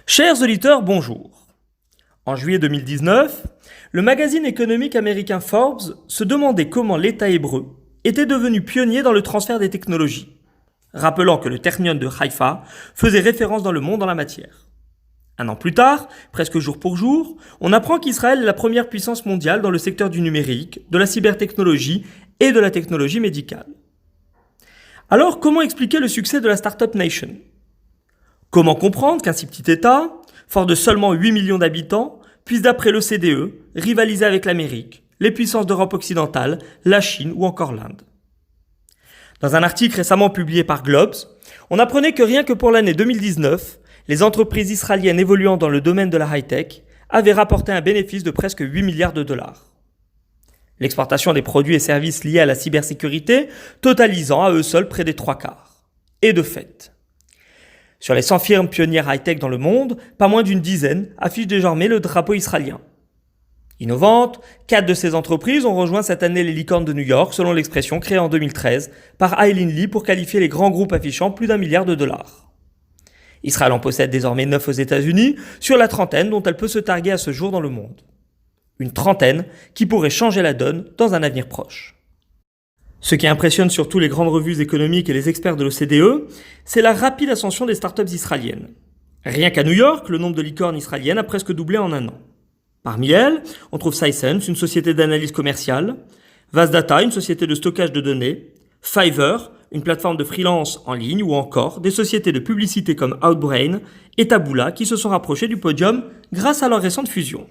Chers auditeurs, bonjour. En juillet 2019, le magazine économique américain Forbes se demandait comment l'État hébreu était devenu pionnier dans le transfert des technologies, rappelant que le Technion de Haïfa faisait référence dans le monde en la matière. Un an plus tard, presque jour pour jour, on apprend qu'Israël est la première puissance mondiale dans le secteur du numérique, de la cybertechnologie et de la technologie médicale. Alors, comment expliquer le succès de la Startup Nation ? Comment comprendre qu'un si petit État, fort de seulement 8 millions d'habitants, puisse d'après l'OCDE rivaliser avec l'Amérique, les puissances d'Europe occidentale, la Chine ou encore l'Inde ? Dans un article récemment publié par Globes, on apprenait que rien que pour l'année 2019, les entreprises israéliennes évoluant dans le domaine de la high-tech avaient rapporté un bénéfice de presque 8 milliards de dollars. L'exportation des produits et services liés à la cybersécurité totalisant à eux seuls près des 3/4. Et de fait. Sur les 100 firmes pionnières high-tech dans le monde, pas moins d'une dizaine affichent désormais le drapeau israélien. Innovantes, 4 de ces entreprises ont rejoint cette année les licornes de New York, selon l'expression créée en 2013 par Eileen Lee pour qualifier les grands groupes affichant plus d'1 milliard de dollars. Israël en possède désormais 9 aux États-Unis, sur la trentaine dont elle peut se targuer à ce jour dans le monde. Une trentaine qui pourrait changer la donne dans un avenir proche. Ce qui impressionne surtout les grandes revues économiques et les experts de l'OCDE, c'est la rapide ascension des startups israéliennes. Rien qu'à New York, le nombre de licornes israéliennes a presque doublé en un an. Parmi elles, on trouve Sisense, une société d'analyse commerciale, VazData, une société de stockage de données, Fiverr, une plateforme de freelance en ligne, ou encore des sociétés de publicité comme Outbrain et Taboola qui se sont rapprochées du podium grâce à leur récente fusion.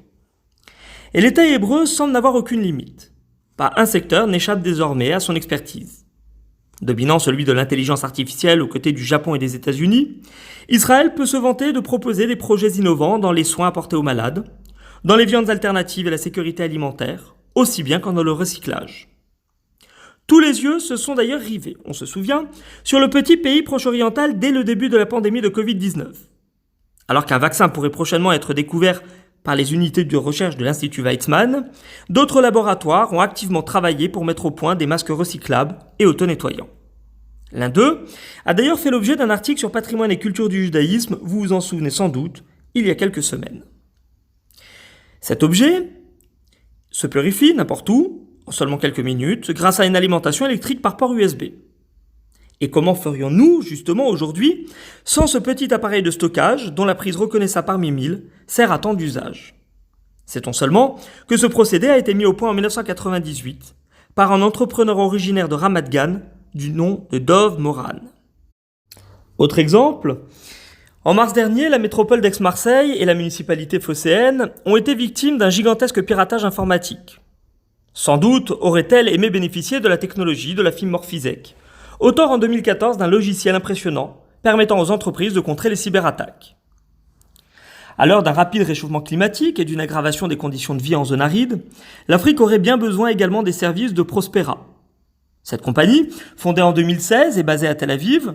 Et l'État hébreu semble n'avoir aucune limite. Pas un secteur n'échappe désormais à son expertise. Dominant celui de l'intelligence artificielle aux côtés du Japon et des États-Unis, Israël peut se vanter de proposer des projets innovants dans les soins apportés aux malades, dans les viandes alternatives et la sécurité alimentaire, aussi bien qu'en dans le recyclage. Tous les yeux se sont d'ailleurs rivés, on se souvient, sur le petit pays proche-oriental dès le début de la pandémie de Covid-19. Alors qu'un vaccin pourrait prochainement être découvert par les unités de recherche de l'Institut Weizmann, d'autres laboratoires ont activement travaillé pour mettre au point des masques recyclables et auto-nettoyants. L'un d'eux a d'ailleurs fait l'objet d'un article sur Patrimoine et culture du judaïsme, vous vous en souvenez sans doute, il y a quelques semaines. Cet objet se purifie n'importe où, en seulement quelques minutes, grâce à une alimentation électrique par port USB. Et comment ferions-nous, justement, aujourd'hui, sans ce petit appareil de stockage dont la prise reconnaissable parmi 1000 sert à tant d'usages ? Sait-on seulement que ce procédé a été mis au point en 1998 par un entrepreneur originaire de Ramat Gan du nom de Dov Moran. Autre exemple, en mars dernier, la métropole d'Aix-Marseille et la municipalité phocéenne ont été victimes d'un gigantesque piratage informatique. Sans doute aurait-elle aimé bénéficier de la technologie de la firme Morphizek, auteur en 2014 d'un logiciel impressionnant permettant aux entreprises de contrer les cyberattaques. À l'heure d'un rapide réchauffement climatique et d'une aggravation des conditions de vie en zone aride, l'Afrique aurait bien besoin également des services de Prospera. Cette compagnie, fondée en 2016 et basée à Tel Aviv,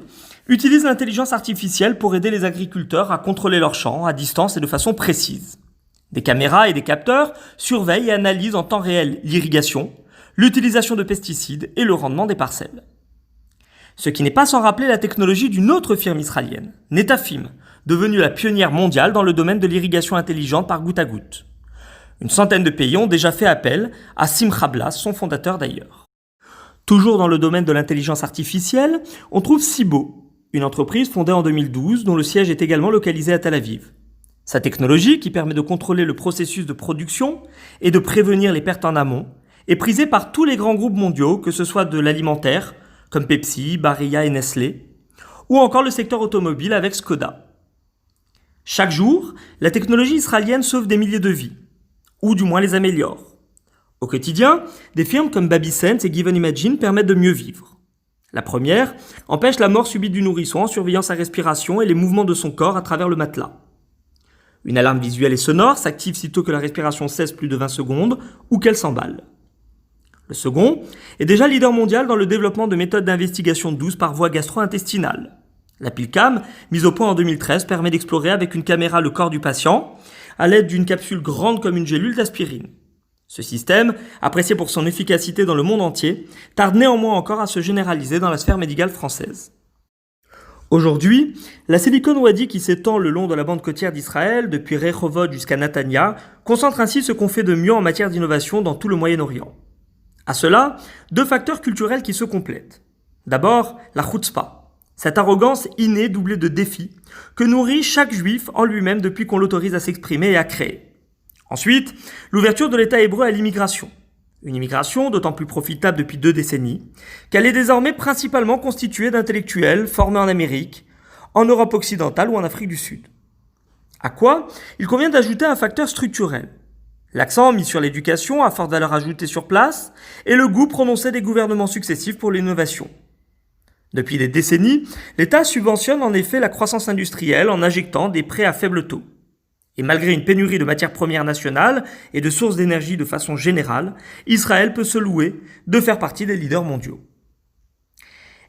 utilise l'intelligence artificielle pour aider les agriculteurs à contrôler leurs champs à distance et de façon précise. Des caméras et des capteurs surveillent et analysent en temps réel l'irrigation, l'utilisation de pesticides et le rendement des parcelles. Ce qui n'est pas sans rappeler la technologie d'une autre firme israélienne, Netafim, devenue la pionnière mondiale dans le domaine de l'irrigation intelligente par goutte à goutte. Une centaine de pays ont déjà fait appel à Simcha Blas, son fondateur d'ailleurs. Toujours dans le domaine de l'intelligence artificielle, on trouve Cibo, une entreprise fondée en 2012 dont le siège est également localisé à Tel Aviv. Sa technologie, qui permet de contrôler le processus de production et de prévenir les pertes en amont, est prisée par tous les grands groupes mondiaux, que ce soit de l'alimentaire, comme Pepsi, Barilla et Nestlé, ou encore le secteur automobile avec Skoda. Chaque jour, la technologie israélienne sauve des milliers de vies, ou du moins les améliore. Au quotidien, des firmes comme Babysense et Given Imagine permettent de mieux vivre. La première empêche la mort subite du nourrisson en surveillant sa respiration et les mouvements de son corps à travers le matelas. Une alarme visuelle et sonore s'active sitôt que la respiration cesse plus de 20 secondes ou qu'elle s'emballe. Le second est déjà leader mondial dans le développement de méthodes d'investigation douce par voie gastro-intestinale. La PillCam, mise au point en 2013, permet d'explorer avec une caméra le corps du patient à l'aide d'une capsule grande comme une gélule d'aspirine. Ce système, apprécié pour son efficacité dans le monde entier, tarde néanmoins encore à se généraliser dans la sphère médicale française. Aujourd'hui, la Silicon Wadi qui s'étend le long de la bande côtière d'Israël, depuis Rehovot jusqu'à Netanya, concentre ainsi ce qu'on fait de mieux en matière d'innovation dans tout le Moyen-Orient. À cela, deux facteurs culturels qui se complètent. D'abord, la chutzpah, cette arrogance innée doublée de défis que nourrit chaque juif en lui-même depuis qu'on l'autorise à s'exprimer et à créer. Ensuite, l'ouverture de l'État hébreu à l'immigration. Une immigration d'autant plus profitable depuis 2 décennies qu'elle est désormais principalement constituée d'intellectuels formés en Amérique, en Europe occidentale ou en Afrique du Sud. À quoi il convient d'ajouter un facteur structurel. L'accent mis sur l'éducation à forte valeur ajoutée sur place et le goût prononcé des gouvernements successifs pour l'innovation. Depuis des décennies, l'État subventionne en effet la croissance industrielle en injectant des prêts à faible taux. Et malgré une pénurie de matières premières nationales et de sources d'énergie de façon générale, Israël peut se louer de faire partie des leaders mondiaux.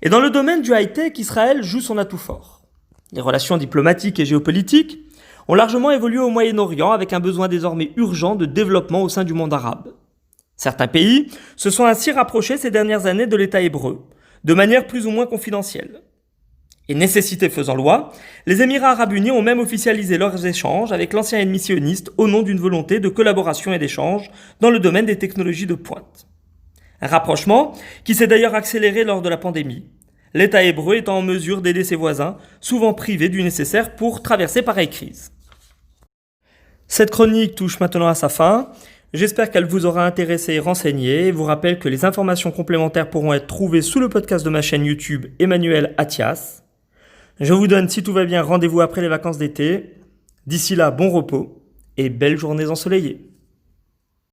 Et dans le domaine du high-tech, Israël joue son atout fort. Les relations diplomatiques et géopolitiques ont largement évolué au Moyen-Orient avec un besoin désormais urgent de développement au sein du monde arabe. Certains pays se sont ainsi rapprochés ces dernières années de l'État hébreu, de manière plus ou moins confidentielle. Et nécessité faisant loi, les Émirats arabes unis ont même officialisé leurs échanges avec l'ancien ennemi sioniste au nom d'une volonté de collaboration et d'échange dans le domaine des technologies de pointe. Un rapprochement qui s'est d'ailleurs accéléré lors de la pandémie, l'État hébreu étant en mesure d'aider ses voisins, souvent privés du nécessaire pour traverser pareille crise. Cette chronique touche maintenant à sa fin. J'espère qu'elle vous aura intéressé et renseigné. Je vous rappelle que les informations complémentaires pourront être trouvées sous le podcast de ma chaîne YouTube Emmanuel Attias. Je vous donne, si tout va bien, rendez-vous après les vacances d'été. D'ici là, bon repos et belles journées ensoleillées.